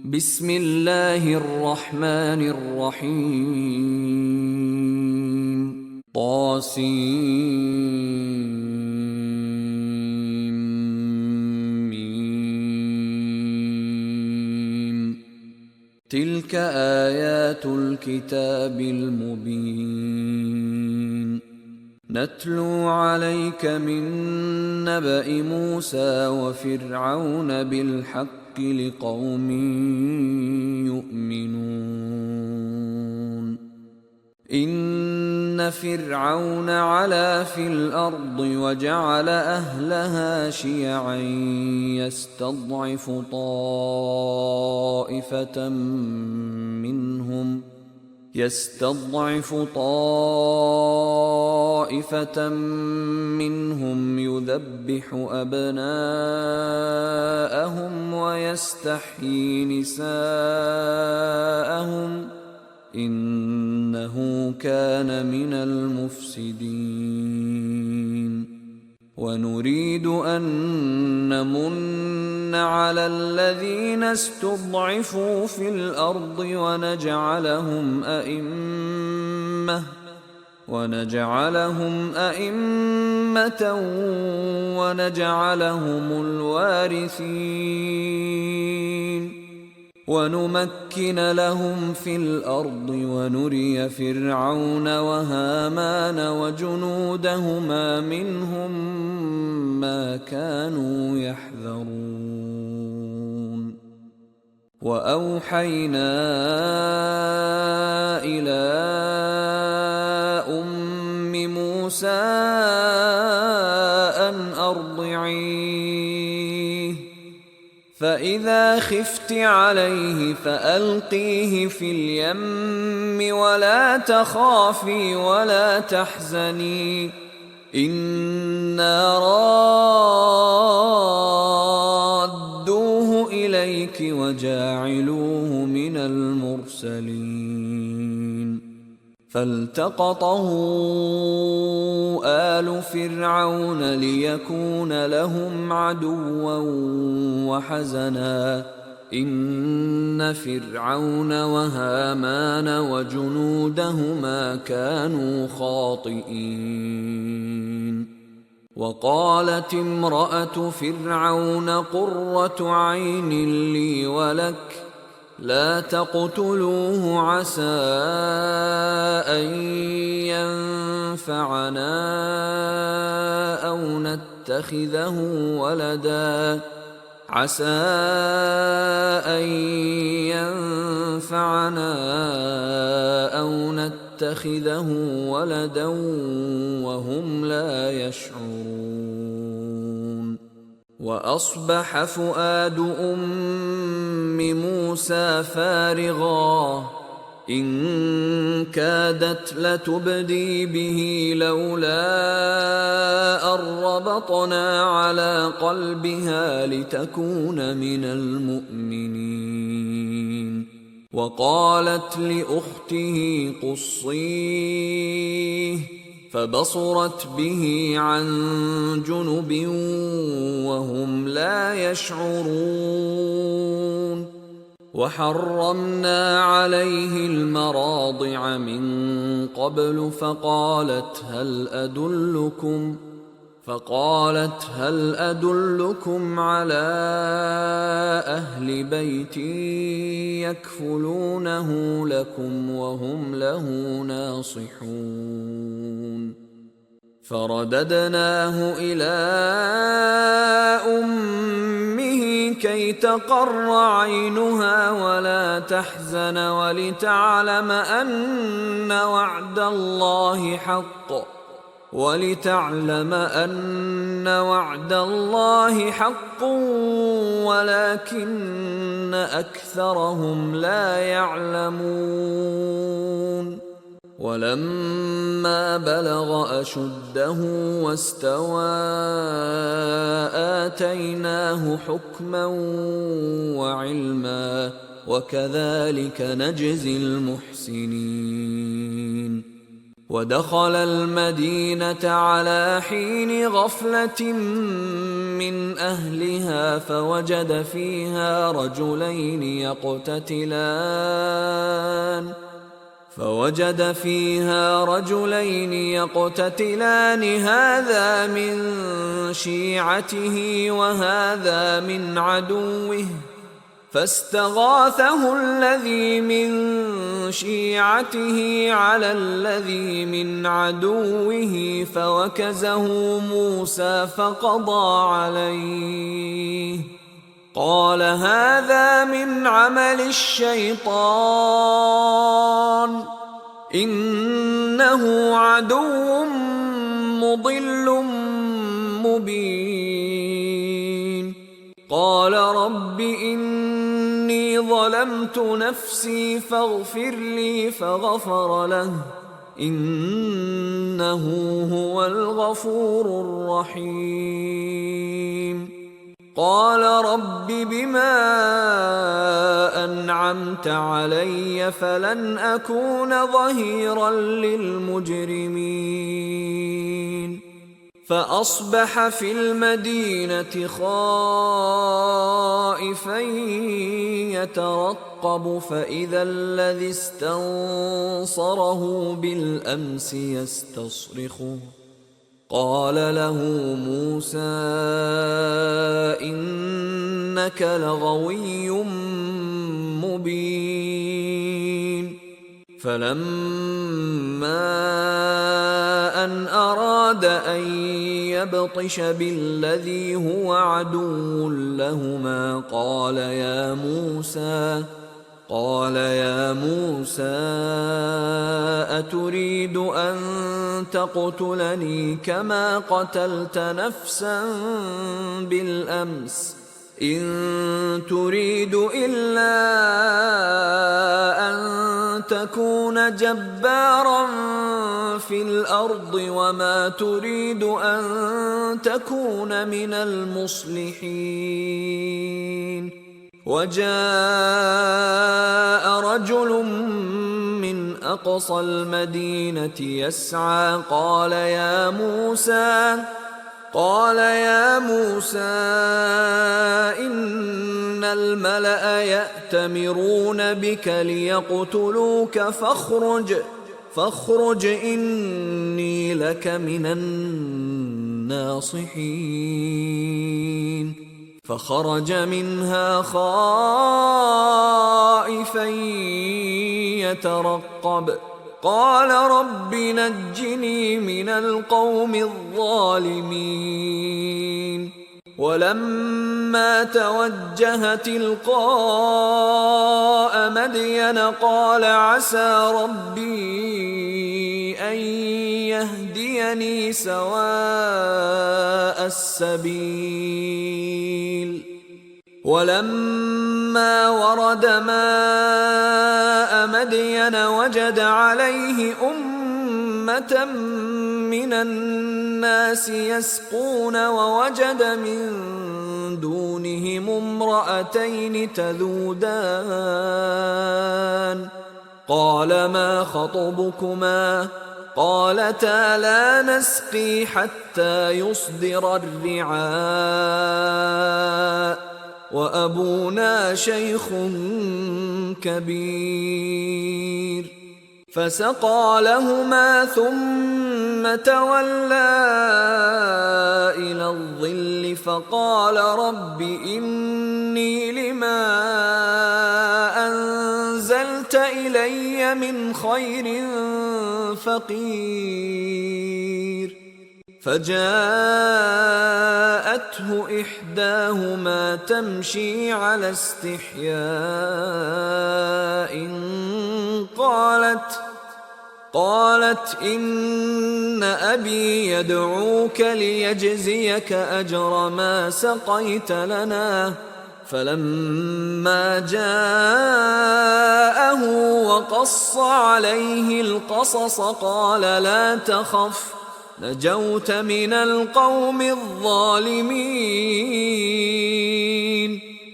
بسم الله الرحمن الرحيم طاسيم تلك آيات الكتاب المبين نتلو عليك من نبأ موسى وفرعون بالحق لقوم يؤمنون إن فرعون علا في الأرض وجعل أهلها شيعا يستضعف طائفة منهم يذبح أبناءهم ويستحيي نساءهم إنه كان من المفسدين ونريد أن نمن على الذين استضعفوا في الأرض ونجعلهم أئمة ونجعلهم الوارثين ونمكن لهم في الأرض ونري فرعون وهامان وجنودهما منهم ما كانوا يحذرون وأوحينا إلى أم موسى أن أرضعيه فإذا خفت عليه فألقيه في اليم ولا تخافي ولا تحزني إنا رادوه إليك وجاعلوه من المرسلين فالتقطه آل فرعون ليكون لهم عدوا وحزنا إن فرعون وهامان وجنودهما كانوا خاطئين وقالت امرأة فرعون قرة عين لي ولك لا تقتلوه عسى أن ينفعنا أو نتخذه ولدا وهم لا يشعرون وأصبح فؤاد أم موسى فارغا إن كادت لتبدي به لولا أن ربطنا على قلبها لتكون من المؤمنين وقالت لأخته قصيه فبصرت به عن جنب وهم لا يشعرون وحرمنا عليه المراضع من قبل فقالت هل أدلكم على أهل بيت يكفلونه لكم وهم له ناصحون فرددناه إلى أمه كي تقر عينها ولا تحزن ولتعلم أن وعد الله حق ولكن أكثرهم لا يعلمون ولما بلغ أشده واستوى آتيناه حكما وعلما وكذلك نجزي المحسنين ودخل المدينة على حين غفلة من أهلها فوجد فيها رجلين يقتتلان هذا من شيعته وهذا من عدوه فاستغاثه الذي من شيعته على الذي من عدوه فوكزه موسى فقضى عليه قال هذا من عمل الشيطان إنه عدو مضل مبين قال رب إني ظلمت نفسي فاغفر لي فغفر له إنه هو الغفور الرحيم قال رب بما أنعمت علي فلن أكون ظهيرا للمجرمين فأصبح في المدينة خائفا يترقب فإذا الذي استنصره بالأمس يستصرخه قال له موسى إنك لغوي مبين فلما أن أراد أن يبطش بالذي هو عدو لهما قال يا موسى أتريد أن تقتلني كما قتلت نفسا بالأمس إن تريد إلا أن تكون جبارا في الأرض وما تريد أن تكون من المصلحين وجاء رجل من أقصى المدينة يسعى قال يا موسى إن الملأ يأتمرون بك ليقتلوك فاخرج إني لك من الناصحين فخرج منها خائفا يترقب قال رب نجني من القوم الظالمين ولما توجه تلقاء مدين قال عسى ربي أن يهديني سواء السبيل ولما ورد ماء مدين وجد عليه أمة من الناس يسقون ووجد من دونهم امرأتين تذودان قال ما خطبكما قالتا لا نسقي حتى يصدر الرعاء وأبونا شيخ كبير فسقى لهما ثم تولى إلى الظل فقال رب إني لما أنزلت إلي من خير فقير فجاءته إحداهما تمشي على استحياء قالت إن أبي يدعوك ليجزيك أجر ما سقيت لنا فلما جاءه وقص عليه القصص قال لا تخف نجوت من القوم الظالمين